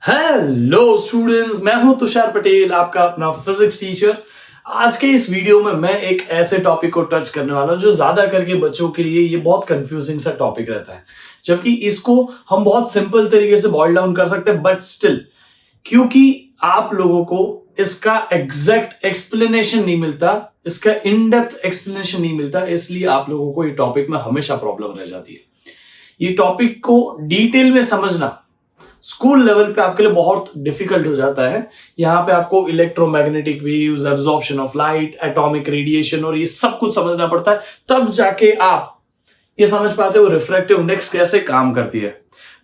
Hello students, मैं हूं तुषार पटेल, आपका अपना फिजिक्स टीचर। आज के इस वीडियो में मैं एक ऐसे टॉपिक को टच करने वाला हूं जो ज्यादा करके बच्चों के लिए ये बहुत कंफ्यूजिंग सा टॉपिक रहता है, जबकि इसको हम बहुत सिंपल तरीके से बॉइल डाउन कर सकते हैं। बट स्टिल, क्योंकि आप लोगों को इसका एग्जैक्ट एक्सप्लेनेशन नहीं मिलता, इसका इन डेप्थ एक्सप्लेनेशन नहीं मिलता, इसलिए आप लोगों को ये टॉपिक में हमेशा प्रॉब्लम रह जाती है। ये टॉपिक को डिटेल में समझना स्कूल लेवल पे आपके लिए बहुत डिफिकल्ट हो जाता है। यहाँ पे आपको electromagnetic waves, absorption of light, atomic radiation और ये सब कुछ समझना पड़ता है, तब जाके आप ये समझ पाते हो रिफ्रैक्टिव इंडेक्स कैसे काम करती है।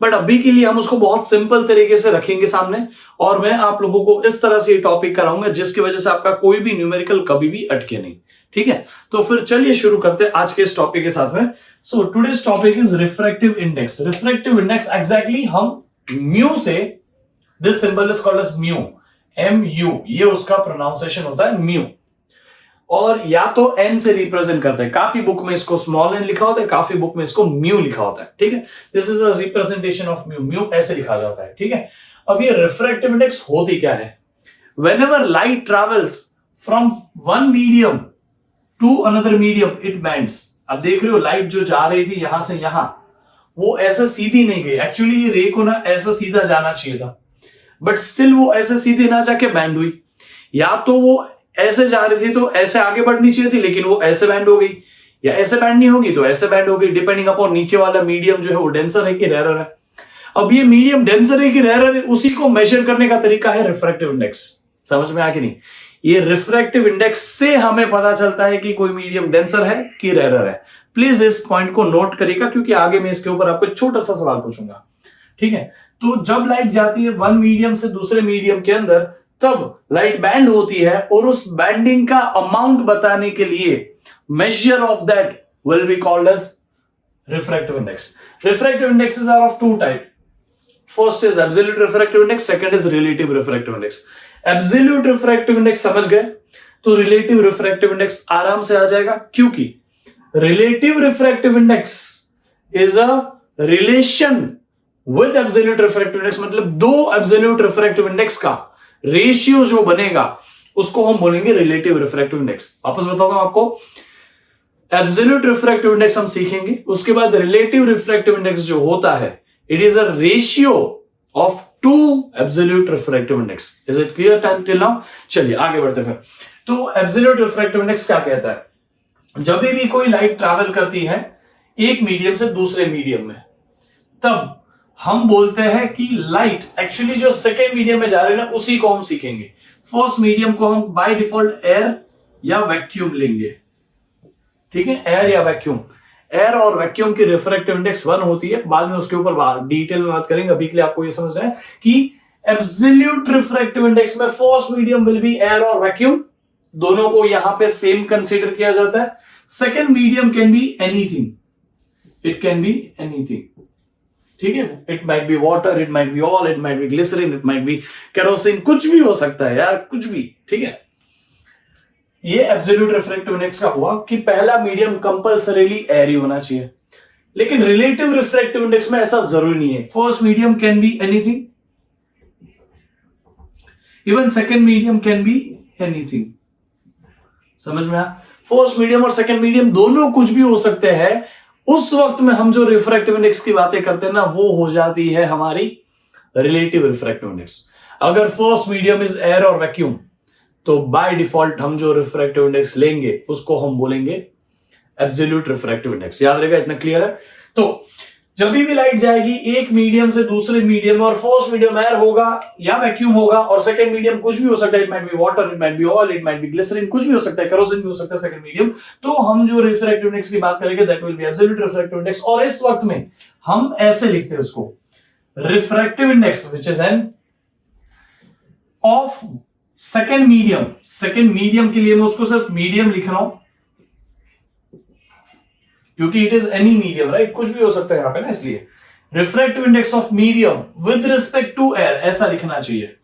बट अभी के लिए हम उसको बहुत सिंपल तरीके से रखेंगे सामने, और मैं आप लोगों को इस तरह से ये टॉपिक कराऊंगा जिसकी वजह से आपका कोई भी न्यूमेरिकल कभी भी अटके नहीं। ठीक है, तो फिर चलिए शुरू करते हैं आज के इस टॉपिक के साथ में। So today's topic is refractive index. Refractive index exactly हम म्यू से, this symbol is called as mu, MU, ये उसका प्रोनाउंसिएशन होता है म्यू, और या तो n से रिप्रेजेंट करते हैं। काफी बुक में इसको स्मॉल n लिखा होता है, काफी बुक में इसको म्यू लिखा होता है। ठीक है, this is a representation of mu, mu ऐसे लिखा जाता है। ठीक है, अब ये रिफ्रैक्टिव इंडेक्स होती क्या है? Whenever light travels from one medium to another medium it bends. अब देख रहे हो लाइट जो जा रही थी यहां से यहां, वो ऐसे सीधी नहीं गई। एक्चुअली ये रे को ना ऐसा सीधा जाना चाहिए था, बट स्टिल वो ऐसे सीधी ना जाके बैंड हुई। या तो वो ऐसे जा रही थी तो ऐसे आगे बढ़नी चाहिए थी, लेकिन वो ऐसे बैंड हो गई, या ऐसे बैंड नहीं होगी तो ऐसे बैंड हो गई, डिपेंडिंग अपॉन नीचे वाला मीडियम जो है वो डेंसर है कि रेयर है। अब ये मीडियम डेंसर है कि रेयर है, उसी को मेजर करने का तरीका है रिफ्रैक्टिव इंडेक्स। समझ में आया कि नहीं? ये रिफ्रैक्टिव इंडेक्स से हमें पता चलता है कि कोई मीडियम डेंसर है कि रेयर है। प्लीज इस पॉइंट को नोट करिएगा, क्योंकि आगे मैं इसके ऊपर आपको छोटा सा सवाल पूछूंगा। ठीक है, तो जब लाइट जाती है वन मीडियम से दूसरे मीडियम के अंदर, तब लाइट बैंड होती है, और उस बैंडिंग का अमाउंट बताने के लिए measure of that will be called as refractive index. Refractive indexes are of two type. First is absolute refractive index, second is relative refractive index. Absolute refractive index समझ गए तो रिलेटिव रिफ्रैक्टिव इंडेक्स आराम से आ जाएगा, क्योंकि relative refractive index is a relation with absolute refractive index. मतलब दो absolute refractive index का रेशियो जो बनेगा उसको हम बोलेंगे रिलेटिव रिफ्रैक्टिव इंडेक्स। वापस बताऊंगा आपको, एब्सोल्यूट रिफ्रैक्टिव इंडेक्स हम सीखेंगे, उसके बाद रिलेटिव रिफ्रैक्टिव इंडेक्स जो होता है, it is a ratio of two absolute refractive index. Is it clear till now? चलिए आगे बढ़ते हैं। तो एब्सोल्यूट रिफ्रैक्टिव इंडेक्स क्या कहता है? जब भी कोई लाइट ट्रैवल करती है एक मीडियम से दूसरे मीडियम में, तब हम बोलते हैं कि लाइट एक्चुअली जो सेकेंड मीडियम में जा रहे हैं ना, उसी को हम सीखेंगे। फर्स्ट मीडियम को हम बाय डिफॉल्ट एयर या वैक्यूम लेंगे। ठीक है, एयर या वैक्यूम। एयर और वैक्यूम की रिफ्रैक्टिव इंडेक्स 1 होती है, बाद में उसके ऊपर डिटेल में बात करेंगे। अभी के लिए आपको यह समझना है कि एब्सोल्यूट रिफ्रैक्टिव इंडेक्स में first medium will be air और वैक्यूम, दोनों को यहां पे सेम कंसीडर किया जाता है। Second medium can be anything, it can be anything. ठीक है, it might be water, it might be oil, it might be glycerine, it might be kerosene, कुछ भी हो सकता है यार, कुछ भी। ठीक है, ये एब्सोल्यूट रिफ्रैक्टिव इंडेक्स का हुआ कि पहला मीडियम कंपल्सरीली एयर ही होना चाहिए। लेकिन रिलेटिव रिफ्रैक्टिव इंडेक्स में ऐसा जरूरी नहीं है। First medium can be anything, even second medium can be anything. समझ में आया? फर्स्ट मीडियम और सेकेंड मीडियम दोनों कुछ भी हो सकते हैं। उस वक्त में हम जो रिफ्रैक्टिव इंडेक्स की बातें करते हैं ना, वो हो जाती है हमारी रिलेटिव रिफ्रैक्टिव इंडेक्स। अगर फर्स्ट मीडियम इज एयर और वैक्यूम, तो बाय डिफॉल्ट हम जो रिफ्रैक्टिव इंडेक्स लेंगे उसको हम बोलेंगे एब्सोल्यूट रिफ्रैक्टिव इंडेक्स। याद रहेगा? इतना क्लियर है? तो जब भी लाइट जाएगी एक मीडियम से दूसरे मीडियम, और फर्स्ट मीडियम एयर होगा या वैक्यूम होगा, और सेकंड मीडियम कुछ भी हो सकता है, it might be water, it might be oil, it might be glycerine, कुछ भी हो सकता है, केरोसिन भी हो सकता है सेकंड मीडियम, तो हम जो रिफ्रैक्टिव इंडेक्स की बात करेंगे that will B absolute refractive index. और इस वक्त में हम ऐसे लिखते हैं उसको, refractive index which is an of second medium. Second medium के लिए मैं उसको सिर्फ मीडियम लिख रहा हूं, क्योंकि it is any medium, right? कुछ भी हो सकता है यहां पे ना, इसलिए refractive index of medium with respect to air, ऐसा लिखना चाहिए।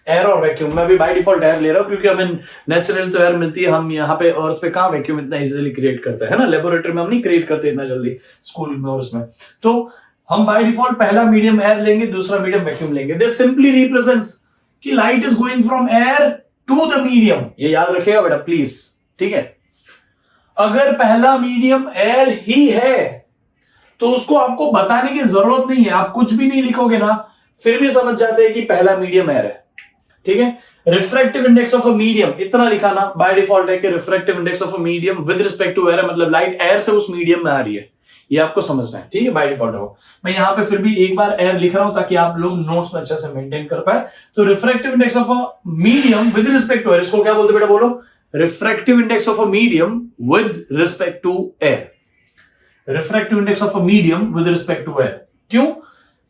एयर और वैक्यूम, मैं भी बाय डिफॉल्ट एयर ले रहा हूं, क्योंकि हमें नेचुरल तो एयर मिलती है, हम यहाँ पे अर्थ पे कहां वैक्यूम इतना इजीली क्रिएट करते हैं ना, लेबोरेटरी में हम नहीं क्रिएट करते इतना जल्दी, स्कूल में और उसमें। तो हम बाय डिफॉल्ट पहला मीडियम एयर लेंगे, दूसरा मीडियम वैक्यूम लेंगे। दिस सिंपली रिप्रेजेंट्स कि light is going from air to the medium. ये याद रखिएगा बेटा प्लीज, ठीक है। अगर पहला मीडियम एयर ही है तो उसको आपको बताने की जरूरत नहीं है, आप कुछ भी नहीं लिखोगे ना फिर भी समझ जाते हैं कि पहला मीडियम एयर है, ठीक है। Refractive index of a medium, इतना लिखा ना बाय डिफॉल्ट है कि refractive index of a medium with respect to air, मतलब लाइट एयर से उस मीडियम में आ रही है, ये आपको समझना है, ठीक है। बाय डिफॉल्ट हो, मैं यहां पे फिर भी एक बार एयर लिख रहा हूं ताकि आप लोग नोट्स में अच्छे से मेंटेन कर पाए। तो refractive index of a medium with respect to air, इसको क्या बोलते बेटा, बोलो। Refractive index of a medium with respect to air. Refractive index of a medium with respect to air, क्यों?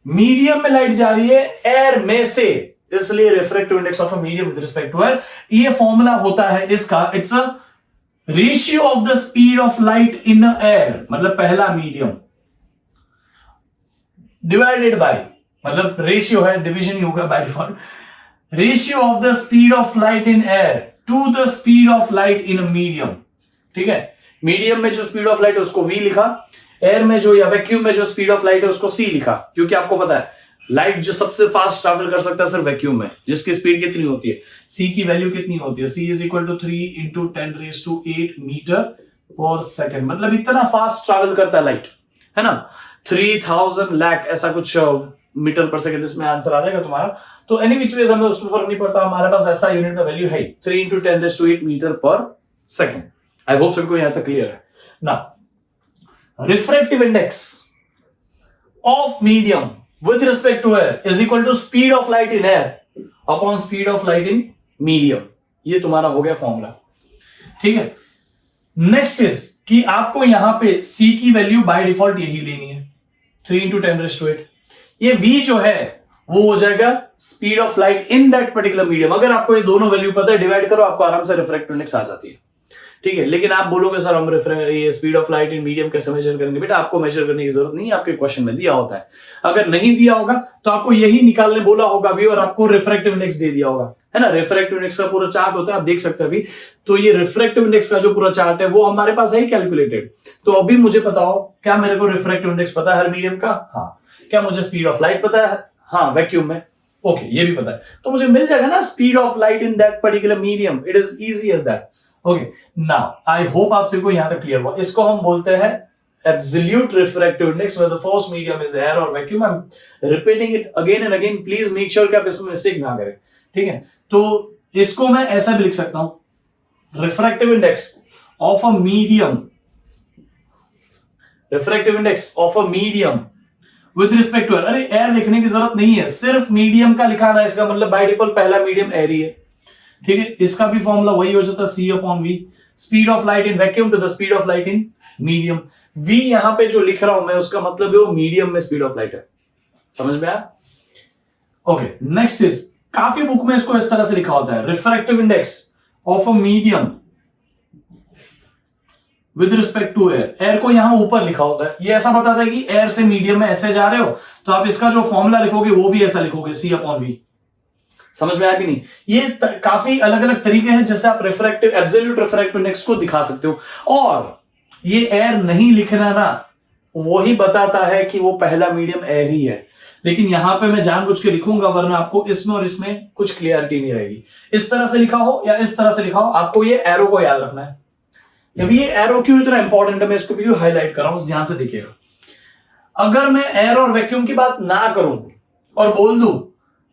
मीडियम में लाइट जा रही है एयर में से, इसलिए refractive index of a medium with respect to air. ये फॉर्मूला होता है इसका, it's a ratio of the speed of light in air, मतलब पहला मीडियम डिवाइडेड बाय, मतलब रेशियो है, डिवीजन ही होगा by default, ratio of the speed of light in air to the speed of light in a medium, ठीक है। Medium में जो स्पीड ऑफ लाइट है उसको v लिखा, एयर में जो या वैक्यूम में जो स्पीड ऑफ लाइट है उसको c लिखा, क्योंकि आपको पता है लाइट जो सबसे फास्ट ट्रैवल कर सकता है सिर्फ वैक्यूम में, जिसकी स्पीड कितनी होती है, c की वैल्यू कितनी होती है, c is equal to 3 into 10⁸ metre per second, मतलब इतना फास्ट ट्रैवल करता है लाइट, है ना। 3000 लाख ऐसा कुछ मीटर पर सेकेंड, इसमें आंसर आ जाएगा तुम्हारा। तो एनी विच वेज हमें उसमें फर्क नहीं पड़ता, हमारे पास ऐसा यूनिट का वैल्यू है 3 into 10⁸ metre per second. I hope सबको यहां तक क्लियर है ना। Refractive index of medium with respect to air is equal to speed of light in air upon speed of light in medium, ये तुम्हारा हो गया फॉर्मूला, ठीक है। नेक्स्ट इज कि आपको यहां पे c की वैल्यू बाय डिफॉल्ट यही लेनी है 3 इंटू 10⁸। ये v जो है वो हो जाएगा speed of light in that particular medium. अगर आपको ये दोनों वैल्यू पता है, डिवाइड करो, आपको आराम से रिफ्रैक्टिव इंडेक्स आ जाती है, ठीक है। लेकिन आप बोलोगे सर हम ये speed of light in medium कैसे मेजर करेंगे? बेटा आपको मेजर करने की जरूरत नहीं है, आपके क्वेश्चन में दिया होता है। अगर नहीं दिया होगा तो आपको यही निकालने बोला होगा भी, और आपको रिफ्रैक्टिव इंडेक्स दे दिया होगा, है ना। रिफ्रैक्टिव इंडेक्स का पूरा चार्ट होता है, आप देख सकते हैं अभी। तो ये रिफ्रैक्टिव इंडेक्स का जो पूरा चार्ट है वो हमारे पास है कैलकुलेटेड। तो अभी मुझे बताओ, क्या मेरे को रिफ्रैक्टिव इंडेक्स पता है हर मीडियम का? हाँ। क्या मुझे स्पीड ऑफ लाइट पता है? हाँ, वैक्यूम में। ओके, ये भी पता है, तो मुझे मिल जाएगा ना speed of light in that particular medium. It is easy as that. Okay, now I hope आप सबको यहां तक क्लियर हुआ। इसको हम बोलते हैं absolute refractive index where the first medium is air or vacuum. I'm repeating it again and again. Please make sure कि आप इसमें मिस्टेक ना करें, ठीक है। तो इसको मैं ऐसा भी लिख सकता हूं, refractive index of a medium, refractive index of a medium with respect to air। अरे एयर लिखने की जरूरत नहीं है, सिर्फ मीडियम का लिखा है, इसका मतलब बाय डिफॉल्ट पहला मीडियम एयर ही है, ठीक है। इसका भी फॉर्मूला वही हो जाता है c upon v, speed of light in vacuum to the speed of light in medium. v यहां पे जो लिख रहा हूं मैं उसका मतलब है वो मीडियम में स्पीड ऑफ लाइट है, समझ में आया? ओके, नेक्स्ट इज, काफी बुक में इसको इस तरह से लिखा होता है, refractive index of a medium with respect to air. Air को यहां ऊपर लिखा होता है, ये ऐसा बताता है कि एयर से मीडियम में ऐसे जा रहे हो, तो आप इसका जो फॉर्मूला लिखोगे वो भी ऐसा लिखोगे, c अपॉन v। समझ में आया कि नहीं? ये काफी अलग अलग तरीके हैं जिससे आप रिफ्रैक्टिव, एब्सोल्यूट रिफ्रैक्टिव इंडेक्स को दिखा सकते हो। और ये एयर नहीं लिखना ना, वही बताता है कि वो पहला मीडियम एयर ही है। लेकिन यहां पे मैं जानबूझ के लिखूंगा, वरना आपको इसमें और इसमें कुछ क्लियरिटी नहीं रहेगी। इस तरह से लिखा हो या इस तरह से लिखा हो, आपको ये एरो को याद रखना है। जब ये एरो क्यों इतना इंपॉर्टेंट है, मैं इसको भी हाईलाइट कर रहा हूं, ध्यान से देखिएगा। अगर मैं एयर और वैक्यूम की बात ना करूं और बोल दूं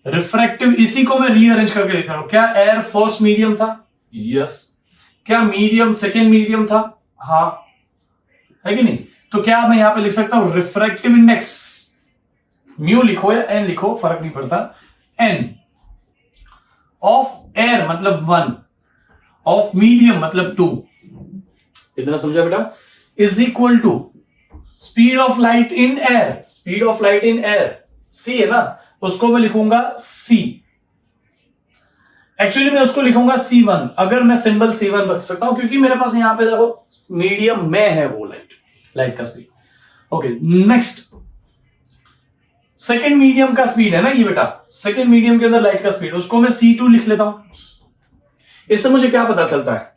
रिफ्रैक्टिव, इसी को मैं रीअरेंज करके लिख रहा हूं। क्या एयर फर्स्ट मीडियम था? यस। क्या मीडियम सेकेंड मीडियम था? हाँ, है कि नहीं? तो क्या मैं यहां पे लिख सकता हूं रिफ्रैक्टिव इंडेक्स, म्यू लिखो या एन लिखो, फर्क नहीं पड़ता, एन ऑफ एयर मतलब 1, ऑफ मीडियम मतलब 2, इतना समझा बेटा, is equal to speed of light in air. Speed of light in air c है ना, उसको मैं लिखूंगा c। एक्चुअली मैं उसको लिखूंगा c1, अगर मैं सिंबल c1 रख सकता हूं, क्योंकि मेरे पास यहां पे देखो मीडियम में है वो लाइट का speed. Okay, next, second medium का स्पीड है ना ये बेटा, सेकेंड मीडियम के अंदर लाइट का स्पीड, उसको मैं c2 लिख लेता हूं। इससे मुझे क्या पता चलता है?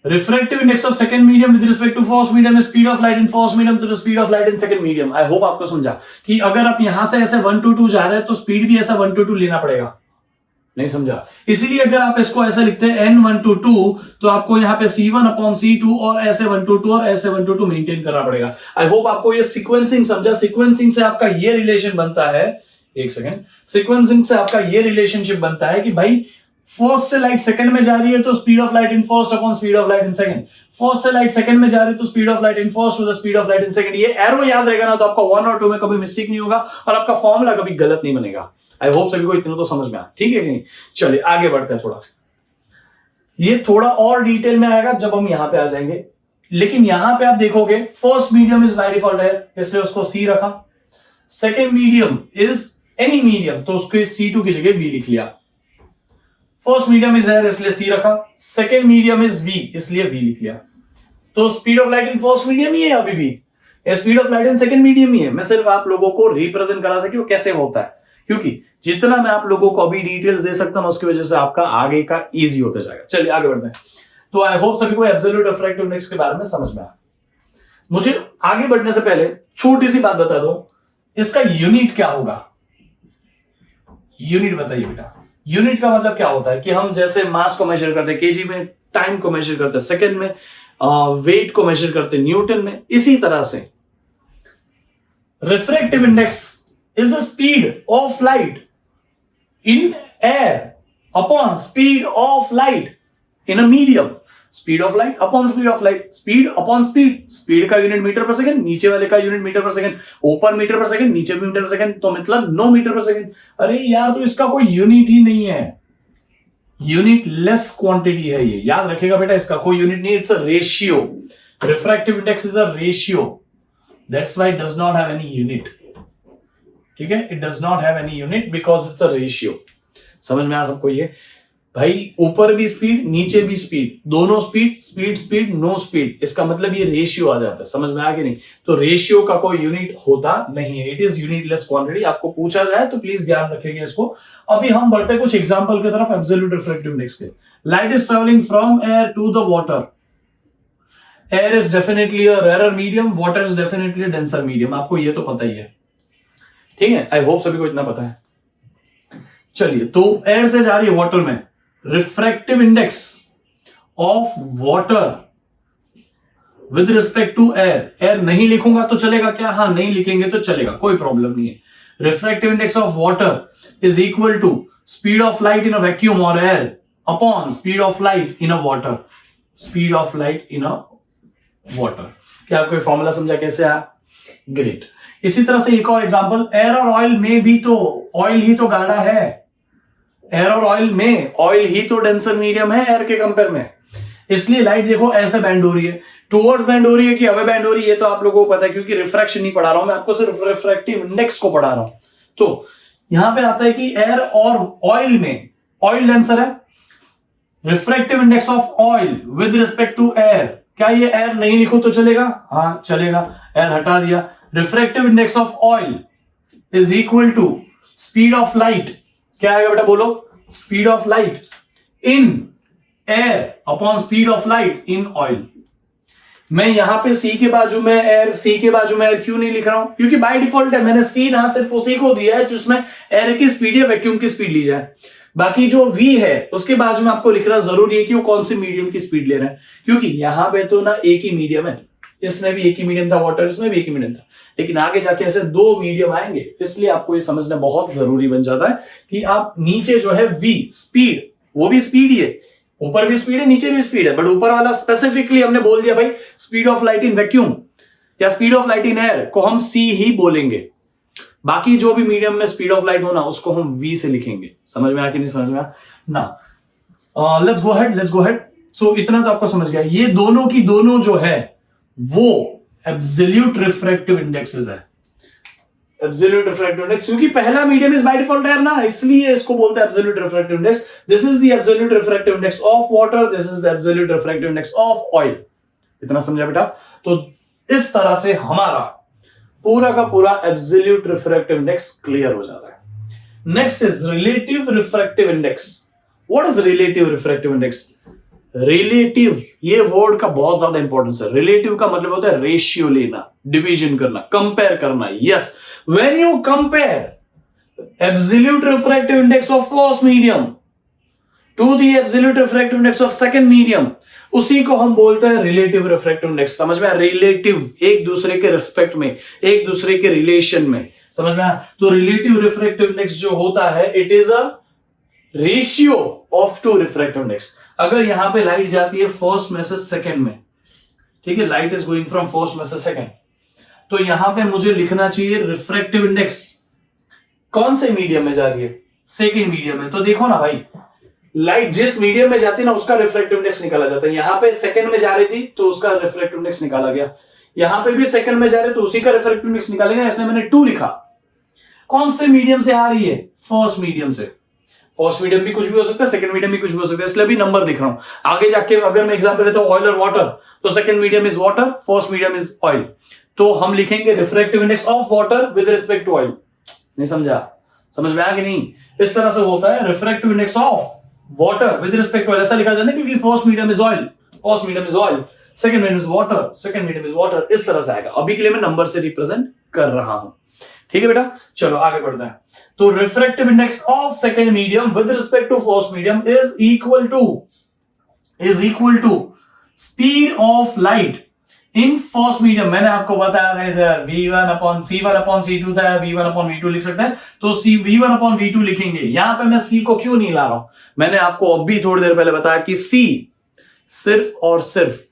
Refractive index of second medium with respect to first medium, speed of light in first medium to the speed of light in second medium. I hope आपको समझा कि अगर आप यहां से ऐसे 1 to 2 जा रहे हैं तो स्पीड भी ऐसा 1 to 2 लेना पड़ेगा। नहीं समझा? इसीलिए अगर आप इसको ऐसे लिखते हैं n1 to 2 तो आपको यहाँ पे C1/C2 और ऐसे 1 to 2 और ऐसे 1 to 2 मेंटेन करना पड़ेगा। आई होप आपको ये सीक्वेंसिंग समझा। सीक्वेंसिंग से आपका ये रिलेशन बनता है, एक सेकेंड, सीक्वेंसिंग से आपका ये रिलेशनशिप बनता है कि भाई फर्स्ट से लाइट सेकंड में जा रही है तो speed of light in first upon speed of light in second, first से लाइट सेकंड में जा रही है तो speed of light in first to the speed of light in second. ये एरो याद रहेगा ना तो आपका 1 और 2 में कभी मिस्टेक नहीं होगा और आपका फॉर्मूला कभी गलत नहीं बनेगा। आई होप सभी को इतना तो समझ में आया, ठीक है कि नहीं? चलिए आगे बढ़ते हैं थोड़ा। ये थोड़ा और डिटेल में आएगा जब हम यहां पे आ जाएंगे, लेकिन यहां पे आप देखोगे first medium is by default air, इसलिए उसको सी रखा। Second medium is any medium तो उसको C2 की जगह V लिख लिया। फर्स्ट मीडियम इज एयर इसलिए C रखा। सेकेंड मीडियम इज V इसलिए V लिख लिया। तो speed of light in first medium ही है अभी भी, speed of light in second medium ही है। मैं सिर्फ आप लोगों को रिप्रेजेंट करा था कि वो कैसे होता है, क्योंकि जितना मैं आप लोगों को अभी डिटेल्स दे सकता हूं उसकी वजह से आपका आगे का इजी होता जाएगा। चलिए आगे बढ़ते हैं। तो आई होप सभी को एब्सोल्यूट रिफ्रैक्टिव इंडेक्स के बारे में समझ में आया। मुझे आगे बढ़ने से पहले छोटी सी बात बता दो, इसका यूनिट क्या होगा? यूनिट बताइए बेटा। यूनिट का मतलब क्या होता है कि हम जैसे मास को मेजर करते हैं केजी में, टाइम को मेजर करते हैं सेकंड में, वेट को मेजर करते हैं न्यूटन में, इसी तरह से refractive index is the speed of light in air upon speed of light in a medium. Speed of light upon speed of light, speed upon speed, speed का unit metre पर second, नीचे वाले का unit metre पर second, ऊपर metre पर second, नीचे metre पर सेकंड, तो मतलब 9 मीटर पर सेकंड। अरे यार तो इसका कोई यूनिट ही नहीं है, यूनिट लेस क्वांटिटी है ये, याद रखेगा बेटा, इसका कोई यूनिट नहीं, it's a ratio. Refractive index is a ratio, that's why it does not have any unit. ठीक है, it does not have any unit because it's a ratio. समझ में आ सबको ये? भाई ऊपर भी स्पीड नीचे भी स्पीड, दोनों speed, speed speed no speed, इसका मतलब ये रेशियो आ जाता है। समझ में आ गया नहीं? तो रेशियो का कोई यूनिट होता नहीं है, इट इज यूनिटलेस क्वांटिटी। आपको पूछा जाए तो प्लीज ध्यान रखिएगा इसको। अभी हम बढ़ते हैं कुछ एग्जांपल की तरफ एब्सोल्यूट रिफ्रैक्टिव इंडेक्स के। Light is travelling from air to the water, air is definitely a rare medium, water is definitely a denser medium. आपको ये तो पता ही है, ठीक है? आई होप सभी को इतना पता है। चलिए, तो एयर से जा रही है वाटर में, refractive index of water with respect to air, air नहीं लिखूंगा तो चलेगा क्या? हाँ, नहीं लिखेंगे तो चलेगा, कोई प्रॉब्लम नहीं है। Refractive index of water is equal to speed of light in a vacuum और air upon speed of light in a water, speed of light in a water. क्या आपको फॉर्मूला समझा कैसे आया? ग्रेट। इसी तरह से एक और एग्जांपल, एयर और ऑयल में भी तो ऑयल ही तो गाढ़ा है, एयर और ऑयल में ऑयल ही तो डेंसर मीडियम है एयर के कंपेयर में, इसलिए लाइट देखो ऐसे बैंड हो रही है, टूवर्ड्स बैंड हो रही है कि अवे बैंड हो रही है, तो आप लोगों को पता है क्योंकि रिफ्रैक्शन नहीं पढ़ा रहा हूं मैं आपको, सिर्फ रिफ्रैक्टिव इंडेक्स को पढ़ा रहा हूं। तो यहां पे आता है कि एयर और ऑयल में ऑयल डेंसर है, refractive index of oil with respect to air, क्या ये एयर नहीं लिखो तो चलेगा? हाँ चलेगा, एयर हटा दिया। Refractive index of oil is equal to speed of light, क्या आएगा बेटा बोलो? Speed of light in air upon speed of light in oil. मैं यहां पे सी के बाजू में एयर, सी के बाजू में एयर क्यों नहीं लिख रहा हूं? क्योंकि बाय डिफॉल्ट है, मैंने सी ना सिर्फ उसी को दिया है जिसमें एयर की स्पीड या वैक्यूम की स्पीड ली जाए। बाकी जो V है उसके बाजू में आपको लिखना जरूरी है कि वो कौन सी मीडियम की स्पीड ले रहे हैं, क्योंकि यहां पे तो ना एक ही मीडियम है, इसमें भी एक ही मीडियम था, वाटर इसमें भी एक ही मीडियम था, लेकिन आगे जाके ऐसे 2 मीडियम आएंगे, इसलिए आपको ये समझना बहुत जरूरी बन जाता है कि आप नीचे जो है V स्पीड, वो भी स्पीड ही है, ऊपर भी स्पीड है नीचे भी स्पीड है, बट ऊपर वाला स्पेसिफिकली हमने बोल दिया भाई speed of light in vacuum या speed of light in air को हम C ही बोलेंगे, बाकी जो भी मीडियम में स्पीड ऑफ लाइट होना उसको हम V से लिखेंगे। समझ में आ कि नहीं समझ में आ ना? Let's go head. सो इतना तो आपको समझ गया, ये दोनों की दोनों जो है वो एब्सोल्यूट रिफ्रैक्टिव इंडेक्सेस है, एब्सोल्यूट रिफ्रैक्टिव इंडेक्स, क्योंकि पहला medium is by default air ना, इसलिए इसको बोलते हैं absolute refractive index. This is the absolute refractive index of water, this is the absolute refractive index of oil. इतना समझा बेटा? तो इस तरह से हमारा पूरा का पूरा एब्सोल्यूट रिफ्रैक्टिव इंडेक्स क्लियर हो जाता है। Next is relative refractive index. What is relative refractive index? Relative, ये वर्ड का बहुत ज्यादा इंपॉर्टेंस है। रिलेटिव का मतलब होता है रेशियो लेना, डिवीजन करना, कंपेयर करना। Yes, when you compare absolute refractive index of first medium to the absolute refractive index of second medium, उसी को हम बोलते हैं रिलेटिव रिफ्रैक्टिव इंडेक्स। समझ में आया? रिलेटिव, एक दूसरे के रिस्पेक्ट में, एक दूसरे के रिलेशन में। समझ में आया? तो रिलेटिव रिफ्रैक्टिव इंडेक्स जो होता है, it is a ratio of two refractive index. अगर यहां पे लाइट जाती है फर्स्ट में से सेकंड में, ठीक है, light is going from first में से सेकंड, तो यहां पे मुझे लिखना चाहिए रिफ्रैक्टिव इंडेक्स कौन से मीडियम में जा रही है, सेकंड मीडियम में। तो देखो ना भाई, लाइट जिस मीडियम में जाती है ना, उसका रिफ्रैक्टिव इंडेक्स निकाला जाता है। यहां पे सेकंड में जा रही थी तो उसका रिफ्रैक्टिव इंडेक्स निकाला गया, यहां पे भी सेकंड में जा रही है तो उसी का रिफ्रैक्टिव इंडेक्स निकालेंगे, इसलिए मैंने 2 लिखा। कौन से मीडियम से आ रही है? फर्स्ट मीडियम से। फर्स्ट मीडियम भी कुछ भी हो सकता है, सेकंड मीडियम भी कुछ भी हो सकता है, इसलिए भी नंबर दिख रहा हूं। आगे जाके अगर मैं एग्जांपल लेता हूं ऑयल और वाटर, तो second medium is water, first medium is oil, तो हम लिखेंगे refractive index of water with respect to oil. नहीं समझा? समझ में आया कि नहीं? इस तरह से होता है refractive index of water with respect to oil, ऐसा लिखा जाता है क्योंकि first medium is oil, first medium is oil, second medium is water, second medium is water, इस तरह से आएगा। अभी के लिए मैं नंबर से रिप्रेजेंट कर रहा हूं, ठीक है बेटा? चलो आगे बढ़ते हैं। तो refractive index of second medium with respect to first medium is equal to speed of light in first medium. मैंने आपको बताया था इधर v1 upon c1 upon c2 था, v1 अपॉन v2 लिख सकते हैं, तो v1 अपॉन v2 लिखेंगे। यहां पे मैं c को क्यों नहीं ला रहा हूं? मैंने आपको अभी थोड़ी देर पहले बताया कि c सिर्फ और सिर्फ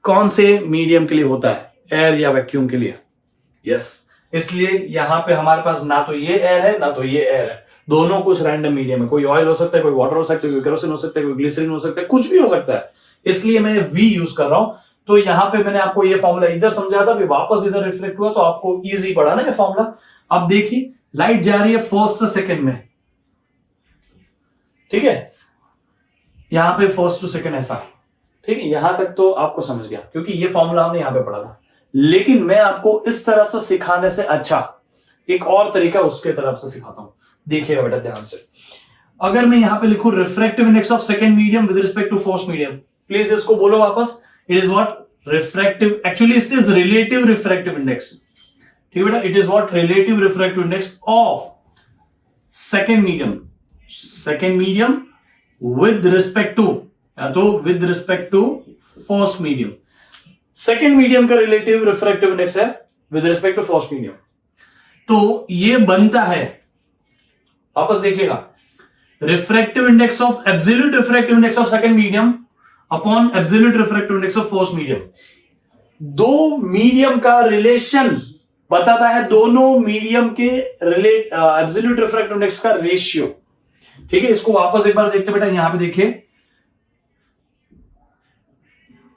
कौन से मीडियम के लिए होता है? एयर या वैक्यूम के लिए। यस, इसलिए यहां पे हमारे पास ना तो ये एयर है ना तो ये एयर है, दोनों कुछ रैंडम मीडियम है। कोई ऑयल हो सकता है, कोई वाटर हो सकता है, कोई केरोसिन हो सकता है, कोई ग्लिसरीन हो सकता है, कुछ भी हो सकता है, इसलिए मैं v यूज कर रहा हूं। तो यहां पे मैंने आपको ये फॉर्मूला इधर समझा था, वापस इधर रिफ्लेक्ट हुआ, तो आपको इजी पड़ा ना ये फॉर्मूला। अब देखिए, लाइट जा रही है फर्स्ट से सेकंड में, ठीक है, यहां पे फर्स्ट टू सेकंड ऐसा, ठीक है, यहां तक तो आपको समझ गया क्योंकि ये फॉर्मूला हमने यहां पे पढ़ा था। लेकिन मैं आपको इस तरह से सिखाने से अच्छा एक और तरीका उसके तरफ से सिखाता हूं, देखिएगा बेटा ध्यान से। अगर मैं यहां पे लिखूं refractive index of second medium with respect to first medium, please इसको बोलो वापस, it is what? Refractive, actually it is relative refractive index, ठीक है बेटा, it is what? Relative refractive index of second medium with respect to, या तो with respect to first medium. Second medium का relative refractive index है with respect to first medium, तो ये बनता है, वापस देखिएगा, refractive index of absolute refractive index of second medium upon absolute refractive index of first medium. दो medium का रिलेशन बताता है, दोनों मीडियम के एब्सोल्यूट रिफ्रैक्टिव इंडेक्स का रेशियो, ठीक है। इसको वापस एक बार देखते बेटा, यहां पे देखिए,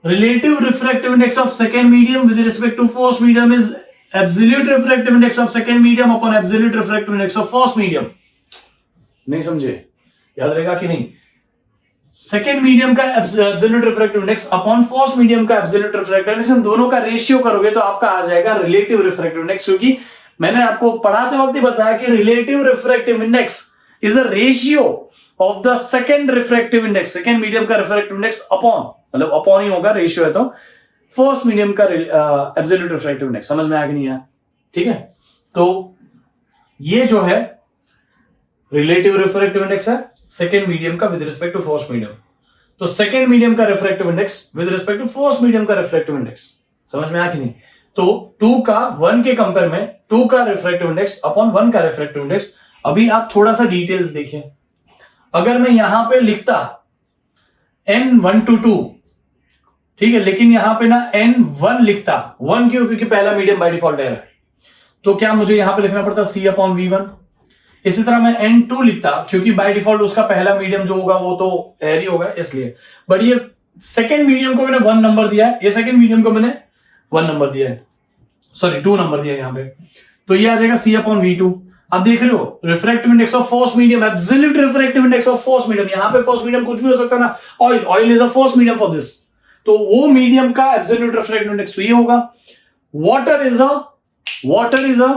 relative refractive index of second medium with respect to first medium is absolute refractive index of second medium upon absolute refractive index of first medium। नहीं समझे? याद रहेगा कि नहीं? सेकेंड मीडियम का absolute refractive index upon first medium का absolute refractive index, दोनों का रेशियो करोगे तो आपका आ जाएगा रिलेटिव रिफ्रैक्टिव इंडेक्स, क्योंकि मैंने आपको पढ़ाते वक्त ही बताया कि relative refractive index is a ratio of the second refractive index, second medium का रिफ्रैक्टिव इंडेक्स अपॉन, मतलब अपॉन ही होगा, रेशियो है तो फर्स्ट मीडियम का एब्सोल्यूट रिफ्रैक्टिव इंडेक्स। समझ में आ गया नहीं आया? ठीक है, तो ये जो है रिलेटिव रिफ्रैक्टिव इंडेक्स है सेकेंड मीडियम का with respect to first medium, तो सेकेंड मीडियम का refractive index with respect to first medium का रिफ्रैक्टिव इंडेक्स। समझ में आया कि नहीं? तो 2 का 1 के कंपेयर में 2 का रिफ्रैक्टिव इंडेक्स अपॉन 1 का रिफ्रैक्टिव इंडेक्स। अभी आप थोड़ा सा डिटेल्स देखें, अगर मैं यहां पे लिखता n1 to 2, ठीक है, लेकिन यहां पे ना n1 लिखता, 1 क्यों? क्योंकि पहला मीडियम बाय डिफॉल्ट एयर है, तो क्या मुझे यहां पे लिखना पड़ता c अपॉन v1। इसी तरह मैं n2 लिखता, क्योंकि बाय डिफॉल्ट उसका पहला मीडियम जो होगा वो तो एयर ही होगा, इसलिए। बट ये सेकेंड मीडियम को मैंने 1 नंबर दिया है, ये सेकेंड मीडियम को मैंने 1 नंबर दिया है, सॉरी 2 नंबर दिया है यहां पे, तो ये आ जाएगा c अपॉन v2। आप देख रहे हो refractive index of first medium, absolute refractive index of first medium, यहां पे फर्स्ट मीडियम कुछ भी हो सकता है ना, oil is a first medium for this, तो वो मीडियम का एब्सोल्यूट रिफ्रैक्टिव इंडेक्स ये होगा। Water is a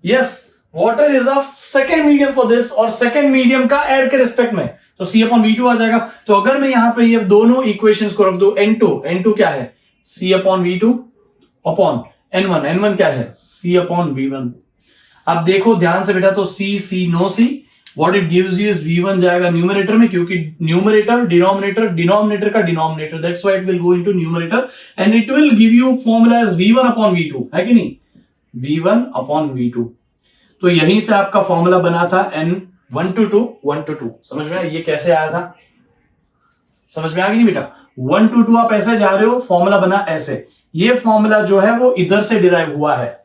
yes, water is a second medium for this, और सेकेंड मीडियम का एयर के रिस्पेक्ट में, तो C अपॉन V2 आ जाएगा। तो अगर मैं यहां पे ये दोनों इक्वेशंस को रख दू, N2 क्या है, C upon V2 upon N1 क्या है, C अपॉन V1। आप देखो ध्यान से बेटा, तो C no C, what it gives you is V1 जाएगा न्यूमरेटर में, क्योंकि न्यूमरेटर डिनोमिनेटर का denominator, that's why it will go into numerator and it will give you formula as V1 upon V2, है कि नहीं, V1 अपॉन V2। तो यहीं से आपका फॉर्मूला बना था N1 to 2 समझ में आया ये कैसे आया था, समझ में आ गई नहीं बेटा, 1 to 2 आप ऐसे जा रहे हो, फॉर्मूला बना ऐसे, ये फॉर्मूला जो है वो इधर से डिराइव हुआ है,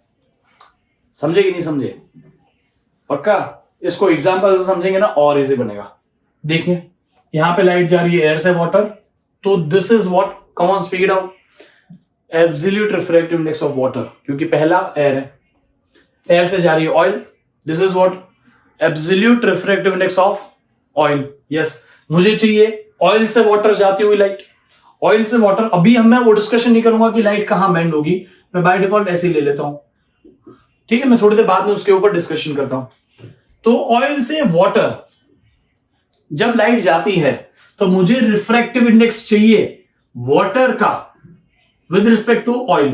समझे कि नहीं समझे, पक्का। इसको एग्जांपल से समझेंगे ना और इजी बनेगा। देखिए यहां पे लाइट जा रही है एयर से वाटर, तो this is what, come on speak it out, absolute refractive index of water, क्योंकि पहला एयर है, एयर से जा रही है oil, this is what, absolute refractive index of oil. Yes, मुझे चाहिए ऑयल से वाटर जाती हुई लाइट, ऑयल से वाटर, अभी मैं वो डिस्कशन नहीं करूंगा कि लाइट कहां बेंड होगी, मैं बाय डिफॉल्ट ऐसे ही ले लेता हूं, ठीक है, मैं थोड़ी देर बाद में उसके ऊपर डिस्कशन करता हूं। तो ऑयल से वाटर जब लाइट जाती है तो मुझे रिफ्रैक्टिव इंडेक्स चाहिए वाटर का with respect to oil,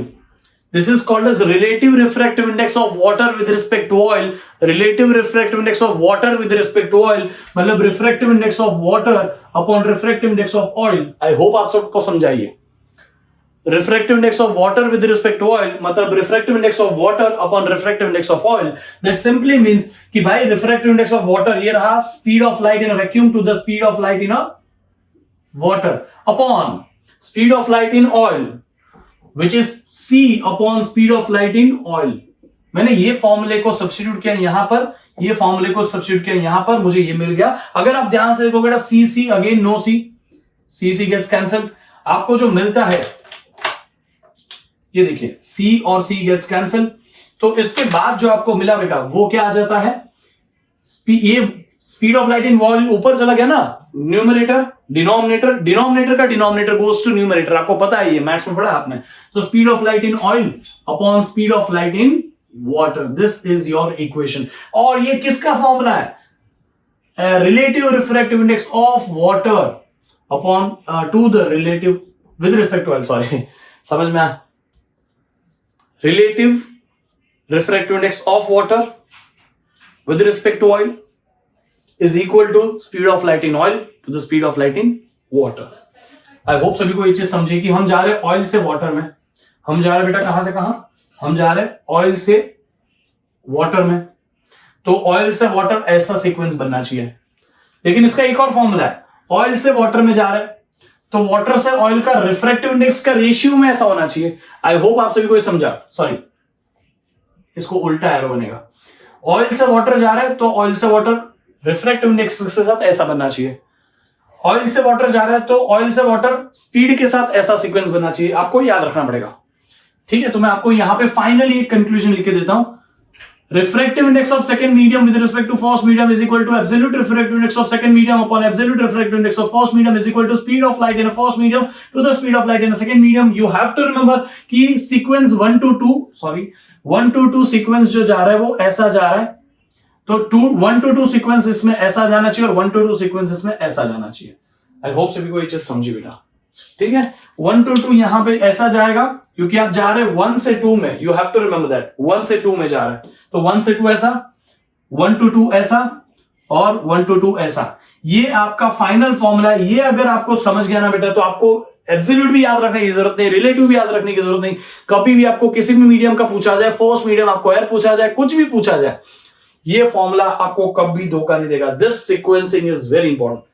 this is called as relative refractive index of water with respect to oil. Relative refractive index of water with respect to oil मतलब refractive index of water upon refractive index of oil. I hope आप सबको समझाइए, refractive index of water with respect to oil मतलब refractive index of water upon refractive index of oil. That simply means कि भाई refractive index of water ये रहा speed of light in a vacuum to the speed of light in a water upon speed of light in oil which is C upon speed of light in oil. मैंने ये फॉर्मूले को substitute किया यहां पर, ये फॉर्मूले को सब्स्टिट्यूट किया यहां पर, मुझे ये मिल गया। अगर आप ध्यान से देखोगे C again no C, C gets cancelled, आपको जो मिलता है ये देखिए C और C गेट्स कैंसल। तो इसके बाद जो आपको मिला बेटा वो क्या आ जाता है, ये speed of light in volume ऊपर चला गया ना, न्यूमरेटर डिनोमिनेटर का डिनोमिनेटर गोज टू न्यूमरेटर, आपको पता है ये मैथ्स में पढ़ा आपने। तो speed of light in oil upon speed of light in water, this is your equation. और ये किसका फॉर्मूला है, relative refractive index of water upon to the relative with respect to oil, sorry समझ में आया, relative refractive index of water with respect to oil is equal to speed of light in oil to the speed of light in water. I hope सभी को ये चीज समझे कि हम जा रहे हैं ऑयल से वाटर में, हम जा रहे हैं बेटा कहां से कहां, हम जा रहे हैं ऑयल से वाटर में। तो ऑयल से वाटर ऐसा सीक्वेंस बनना चाहिए, लेकिन इसका एक और फॉर्मूला है, ऑयल से वाटर में जा रहे हैं तो वाटर से ऑयल का रिफ्रैक्टिव इंडेक्स का रेशियो में ऐसा होना चाहिए। आई होप आप सभी को ये समझा, सॉरी इसको उल्टा एरो बनेगा, ऑयल से वाटर जा रहा है तो ऑयल से वाटर रिफ्रैक्टिव इंडेक्स के साथ ऐसा बनना चाहिए, ऑयल से वाटर जा रहा है तो ऑयल से वाटर स्पीड के साथ ऐसा सीक्वेंस बनना चाहिए, आपको याद रखना पड़ेगा, ठीक है। तो मैं आपको यहां पे फाइनली एक कंक्लूजन लिख के देता हूं, refractive index of second medium with respect to first medium is equal to absolute refractive index of second medium upon absolute refractive index of first medium is equal to speed of light in a first medium to the speed of light in a second medium. You have to remember कि sequence 1 to 2 sequence जो जा रहा है वो ऐसा जा रहा है, तो 1 to 2 sequence इसमें ऐसा जाना चाहिए और 1 to 2 sequence इसमें ऐसा जाना चाहिए। आई होप सभी को ये चीज समझी बेटा, ठीक है। 1 to 2 यहां पे ऐसा जाएगा क्योंकि आप जा रहे हैं 1 से 2 में, you have to remember that 1 से 2 में जा रहे हैं, तो 1 से 2 ऐसा, 1 to 2 ऐसा और 1 to 2 ऐसा, ये आपका फाइनल फॉर्मूला है। ये अगर आपको समझ गया ना बेटा तो आपको एब्सोल्यूट भी याद रखने की जरूरत नहीं, रिलेटिव भी याद रखने की जरूरत नहीं, कभी भी आपको किसी भी मीडियम का पूछा जाए, फर्स्ट मीडियम आपको एयर पूछा जाए, कुछ भी पूछा जाए, ये फॉर्मूला आपको कभी धोखा नहीं देगा। This sequencing is very important.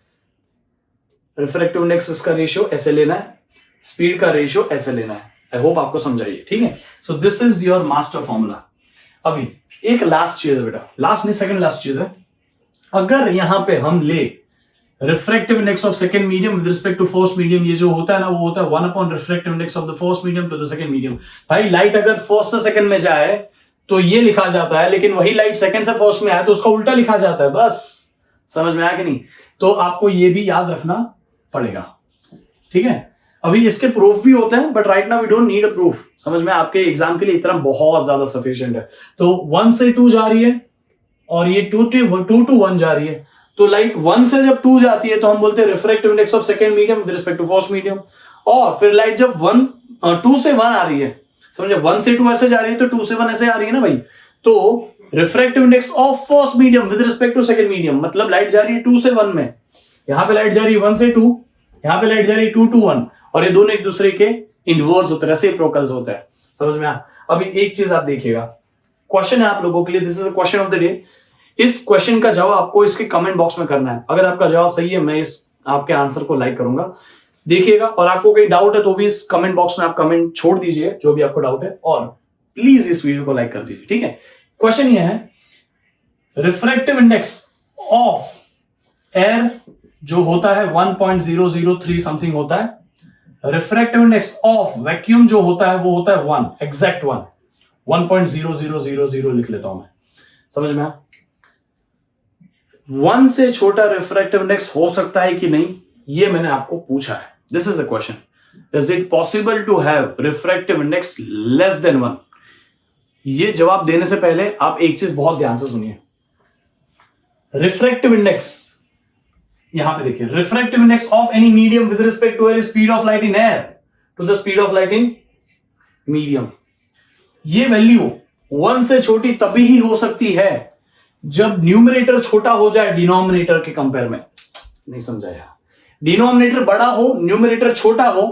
Refractive index इसका रेशियो ऐसे लेना है, स्पीड का रेशियो ऐसे लेना है। आई होप आपको समझाइए, ठीक है। So this is your master formula. अभी एक लास्ट चीज है बेटा, लास्ट नहीं सेकंड लास्ट चीज है, अगर यहां पे हम ले refractive index of second medium with respect to first medium, ये जो होता है ना वो होता है 1 upon refractive index of the first medium to the second medium. भाई लाइट अगर फर्स्ट से सेकंड में जाए तो ये लिखा जाता है, लेकिन वही लाइट सेकंड से फर्स्ट में आए तो उसका उल्टा लिखा जाता है। बस समझ में आया कि नहीं? तो आपको ये भी याद रखना पड़ेगा, ठीक है। अभी इसके प्रूफ भी होते हैं but right now we don't need a proof, समझ में, आपके एग्जाम के लिए इतना बहुत ज्यादा सफिशिएंट है। तो 1 से 2 जा रही है और ये 2 to 1 जा रही है, तो लाइट 1 से जब 2 जाती है तो हम बोलते हैं refractive index of second medium with respect to first medium. और फिर लाइट जब 2 से 1 आ रही है, समझे, 1 से 2 ऐसे जा रही है तो 2 से 1 ऐसे आ रही है ना भाई, तो refractive index of first medium with respect to second medium, मतलब लाइट जा रही है 2 से 1 में, यहां पे लाइट जा रही है 1 से 2, यहां पे लाइट जा रही है 2 to 1, और ये दोनों एक दूसरे के इनवर्स होते हैं, रेसिप्रोकल्स होते हैं। समझ में आ? अभी एक चीज आप देखिएगा, क्वेश्चन है आप लोगों के लिए, this is the question of the day. इस क्वेश्चन का जवाब आपको इसके कमेंट बॉक्स में करना है। अगर आपका जवाब सही है, मैं इस आपके आंसर को लाइक करूंगा, देखिएगा। और आपको कोई डाउट है तो भी इस कमेंट बॉक्स में आप कमेंट छोड़ दीजिए, जो भी आपको डाउट है, और प्लीज इस वीडियो को लाइक कर दीजिए, ठीक है। क्वेश्चन ये है, रिफ्रैक्टिव इंडेक्स ऑफ एयर जो होता है 1.003 समथिंग होता है, रिफ्रैक्टिव इंडेक्स ऑफ वैक्यूम जो होता है वो होता है 1, एग्जैक्ट 1.0000 लिख लेता हूं मैं, समझ में आ? 1 से छोटा रिफ्रैक्टिव इंडेक्स हो सकता है कि नहीं, ये मैंने आपको पूछा है। This is the question, is it possible to have refractive index less than 1? ये जवाब देने से पहले आप एक चीज बहुत ध्यान से सुनिए। रिफ्रैक्टिव इंडेक्स, यहां पे देखिए, refractive index of any medium with respect to air speed of light in air to the speed of light in medium. ये वैल्यू 1 से छोटी तभी ही हो सकती है जब न्यूमरेटर छोटा हो जाए डिनोमिनेटर के कंपेयर में। नहीं समझा यार, डिनोमिनेटर बड़ा हो, न्यूमरेटर छोटा हो,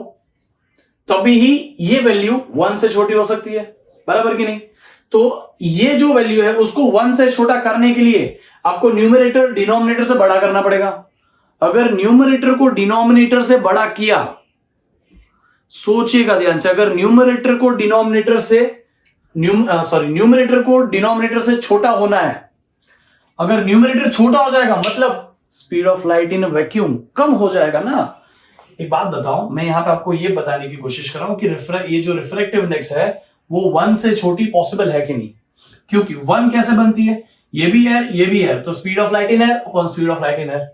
तभी ही ये वैल्यू 1 से छोटी हो सकती है, बराबर कि नहीं? तो ये जो वैल्यू है उसको 1 से छोटा करने के लिए आपको न्यूमरेटर डिनोमिनेटर से बड़ा करना पड़ेगा। अगर न्यूमरेटर को डिनोमिनेटर से बड़ा किया, सोचिएगा ध्यान से, अगर न्यूमरेटर को डिनोमिनेटर से छोटा होना है, अगर न्यूमरेटर छोटा हो जाएगा मतलब speed of light in vacuum कम हो जाएगा ना। एक बात बताओ, मैं यहां पे आपको ये बताने की कोशिश कर रहा हूं कि ये जो रिफ्रैक्टिव इंडेक्स है वो 1 से छोटी पॉसिबल है कि नहीं, क्योंकि 1 कैसे बनती है, ये भी है, तो speed of light in air upon speed of light in air,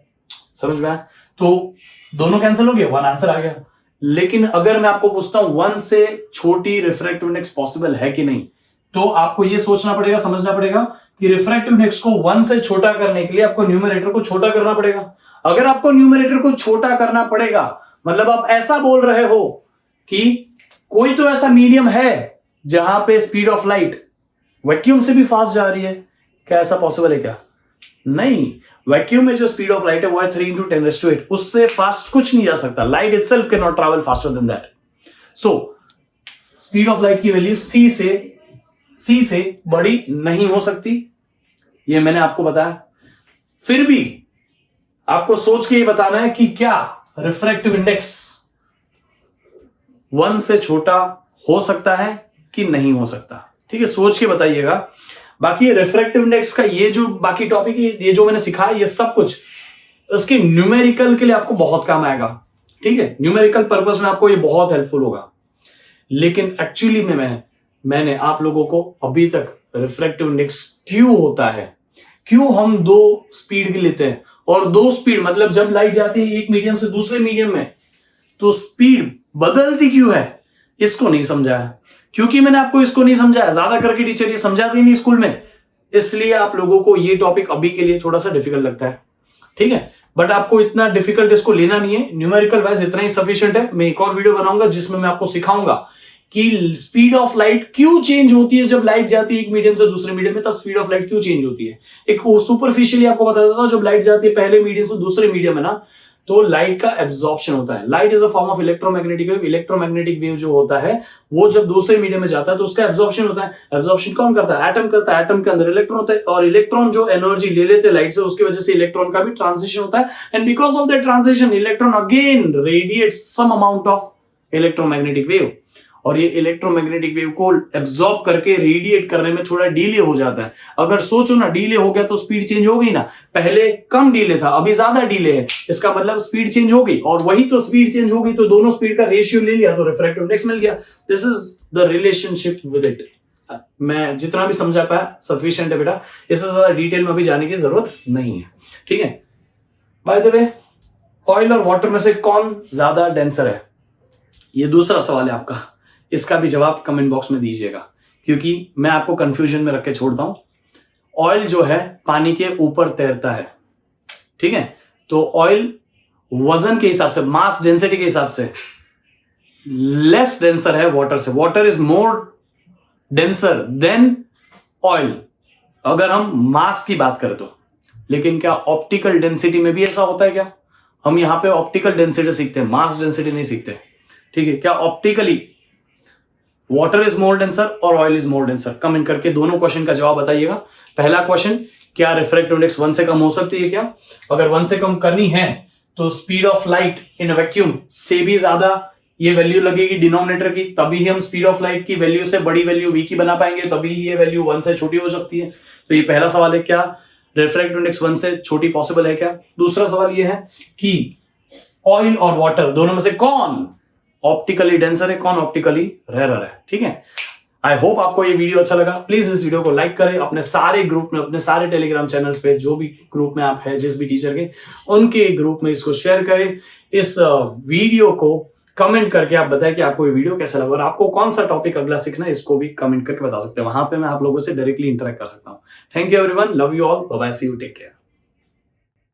समझ में आया? तो दोनों कैंसिल हो गए, 1 आंसर आ गया। लेकिन अगर मैं आपको पूछता हूं 1 से छोटी रिफ्रैक्टिव इंडेक्स पॉसिबल है कि नहीं, तो आपको यह सोचना पड़ेगा, समझना पड़ेगा कि रिफ्रैक्टिव इंडेक्स को 1 से छोटा करने के लिए आपको न्यूमरेटर को छोटा करना पड़ेगा। अगर आपको न्यूमरेटर को छोटा करना पड़ेगा, मतलब आप ऐसा बोल रहे हो कि कोई तो ऐसा मीडियम है जहां पे स्पीड ऑफ लाइट वैक्यूम से भी फास्ट जा रही है। क्या ऐसा पॉसिबल है क्या? नहीं, वैक्यूम में जो स्पीड ऑफ लाइट है वो है 3 × 10⁸, उससे फास्ट कुछ नहीं जा सकता। Light itself can not travel faster than that. So speed of light की वैल्यू सी से बड़ी नहीं हो सकती, ये मैंने आपको बताया। फिर भी आपको सोच के ये बताना है कि क्या रिफ्रैक्टिव इंडेक्स 1 से छोटा हो सकता है कि नहीं हो सकता, ठीक है? सोच के बताइएगा। बाकी रिफ्रैक्टिव इंडेक्स का ये जो बाकी टॉपिक है, ये जो मैंने सिखाया, ये सब कुछ उसके न्यूमेरिकल के लिए आपको बहुत काम आएगा, ठीक है? न्यूमेरिकल पर्पस में आपको ये बहुत हेल्पफुल होगा। लेकिन एक्चुअली में मैंने आप लोगों को अभी तक रिफ्रैक्टिव इंडेक्स क्यों होता है, क्यों हम 2 स्पीड के लेते हैं, और 2 स्पीड मतलब जब लाइट जाती है एक मीडियम से दूसरे मीडियम में तो स्पीड बदलती क्यों है, इसको नहीं समझाया। क्योंकि मैंने आपको इसको नहीं समझाया, ज्यादा करके टीचर ये समझाते नहीं स्कूल में, इसलिए आप लोगों को ये टॉपिक अभी के लिए थोड़ा सा डिफिकल्ट लगता है, ठीक है? बट आपको इतना डिफिकल्ट इसको लेना नहीं है, न्यूमेरिकल वाइज इतना ही सफिशिएंट है। मैं एक और वीडियो बनाऊंगा जिसमें मैं आपको सिखाऊंगा कि स्पीड ऑफ लाइट क्यों चेंज होती है जब लाइट जाती है एक मीडियम से दूसरे मीडियम में, तब स्पीड ऑफ लाइट क्यों चेंज होती है। एक सुपरफिशियली आपको बता देता हूं, जब लाइट जाती है पहले मीडियम से दूसरे मीडियम में ना, तो लाइट का एब्जॉर्प्शन होता है। Light is a form of electromagnetic wave. Electromagnetic wave जो होता है वो जब दूसरे मीडियम में जाता है तो उसका एब्जॉर्प्शन होता है। एब्जॉर्प्शन कौन करता है? एटम करता है। एटम के अंदर इलेक्ट्रॉन होता है, और इलेक्ट्रॉन जो एनर्जी ले लेते हैं लाइट से, उसकी वजह से इलेक्ट्रॉन का भी ट्रांजिशन होता है, and because of the transition electron again radiates some amount of electromagnetic wave, और ये इलेक्ट्रोमैग्नेटिक वेव को एब्जॉर्ब करके रेडिएट करने में थोड़ा डीले हो जाता है। अगर सोचो ना, डीले हो गया तो स्पीड चेंज हो गई ना। पहले कम डीले था, अभी ज्यादा डीले है, इसका मतलब स्पीड चेंज हो गई, और वही तो स्पीड चेंज हो गई तो दोनों स्पीड का रेशियो ले लिया तो रिफ्रैक्टिव इंडेक्स मिल गया। This is the relationship with it. मैं जितना भी समझा पाया सफिशिएंट है बेटा, इससे ज्यादा डिटेल में भी जाने की जरूरत नहीं है, ठीक है? बाय द वे, ऑयल और वाटर में से कौन ज्यादा डेंसर है, ये दूसरा सवाल है आपका। इसका भी जवाब कमेंट बॉक्स में दीजिएगा, क्योंकि मैं आपको कंफ्यूजन में रख के छोड़ता हूं। ऑयल जो है पानी के ऊपर तैरता है, ठीक है। तो ऑयल वजन के हिसाब से, मास डेंसिटी के हिसाब से लेस डेंसर है वाटर से। Water is more denser than oil, अगर हम मास की बात करें तो। लेकिन क्या ऑप्टिकल डेंसिटी में भी ऐसा होता है क्या? हम यहां पे ऑप्टिकल डेंसिटी सीखते हैं, मास डेंसिटी नहीं सीखते, ठीक है। क्या optically water is more denser और oil is more denser? Comment करके दोनों क्वेश्चन का जवाब बताइएगा। पहला क्वेश्चन, क्या रिफ्रैक्टिव इंडेक्स 1 से कम हो सकती है क्या? अगर 1 से कम करनी है तो speed of light in vacuum से भी ज्यादा ये वैल्यू लगेगी डिनोमिनेटर की, तभी ही हम स्पीड ऑफ लाइट की वैल्यू से बड़ी वैल्यू v की बना पाएंगे, तभी ये वैल्यू 1 से छोटी हो सकती है। तो ये पहला सवाल है, क्या रिफ्रैक्टिव इंडेक्स 1 से छोटी पॉसिबल है क्या? दूसरा सवाल ये है कि ऑयल और वाटर दोनों में से कौन ऑप्टिकली डेंसर है, कौन ऑप्टिकली रेयर है, ठीक है। आई होप आपको ये वीडियो अच्छा लगा। प्लीज इस वीडियो को लाइक करें, अपने सारे ग्रुप में, अपने सारे टेलीग्राम चैनल्स पे, जो भी ग्रुप में आप हैं, जिस भी टीचर के, उनके ग्रुप में इसको शेयर करें। इस वीडियो को कमेंट करके आप बताएं कि आपको ये वीडियो कैसा लगा और आपको कौन सा टॉपिक अगला सीखना है, इसको भी कमेंट करके बता सकते हैं। वहां पे मैं आप लोगों से डायरेक्टली इंटरेक्ट कर सकता हूँ। Thank you everyone, love you all, bye bye, see you, take care.